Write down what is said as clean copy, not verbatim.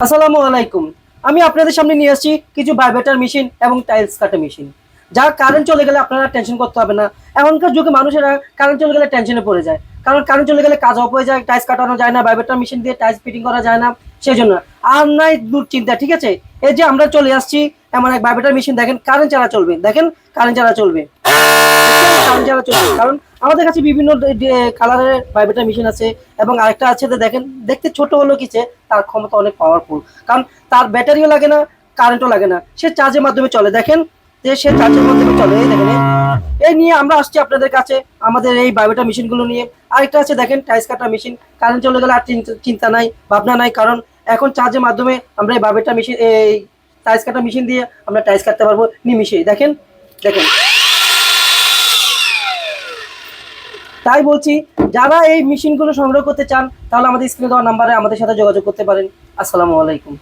আসসালামু আলাইকুম। আমি আপনাদের সামনে নিয়ে আসছি কিছু ভাইব্রেটর মেশিন এবং টাইলস কাটা মেশিন। যার কারেন্ট চলে গেলে আপনারা টেনশন করতে হবে না। এখনকার যুগে মানুষেরা কারেন্ট চলে গেলে টেনশনে পড়ে যায়। কারণ কারেন্ট চলে গেলে কাজ অফ হয়ে যায়, টাইলস কাটানো যায় না, ভাইব্রেটর মেশিন দিয়ে টাইলস ফিটিং করা যায় না। সেজন্য আর নাই দুশ্চিন্তা, ঠিক আছে? এই যে আমরা চলে আসছি এমন এক ভাইব্রেটর মেশিন, দেখেন কারেন্ট ছাড়া চলবে, দেখেন কারেন্ট ছাড়া চলবে। কারেন্ট ছাড়া চলবে, কারণ আমাদের কাছে বিভিন্ন কালারের ভাইব্রেটর মেশিন আছে এবং আরেকটা আছে যে দেখেন দেখতে ছোট হলো কিছে, তার ক্ষমতা অনেক পাওয়ারফুল। কারণ তার ব্যাটারিও লাগে না, কারেন্টও লাগে না, সে চার্জের মাধ্যমে চলে। দেখেন যে সে চার্জের মাধ্যমে চলে, এই দেখেন এই নিয়ে আমরা আসছি আপনাদের কাছে আমাদের এই ভাইব্রেটর মেশিনগুলো নিয়ে। আরেকটা আছে দেখেন টাইলস কাটা মেশিন, কারেন্ট চলে গেলে আর চিন্তা নাই, ভাবনা নাই, কারণ এখন চার্জের মাধ্যমে আমরা এই ভাইব্রেটর মেশিন, এই টাইলস কাটা মেশিন দিয়ে আমরা টাইলস কাটতে পারবো নিমিশেই। দেখেন দেখেন তাই বলছি, যারা এই মেশিনগুলো সংগ্রহ করতে চান তাহলে আমাদের স্ক্রিনে দেওয়া নাম্বারে আমাদের সাথে যোগাযোগ করতে পারেন। আসসালামু আলাইকুম।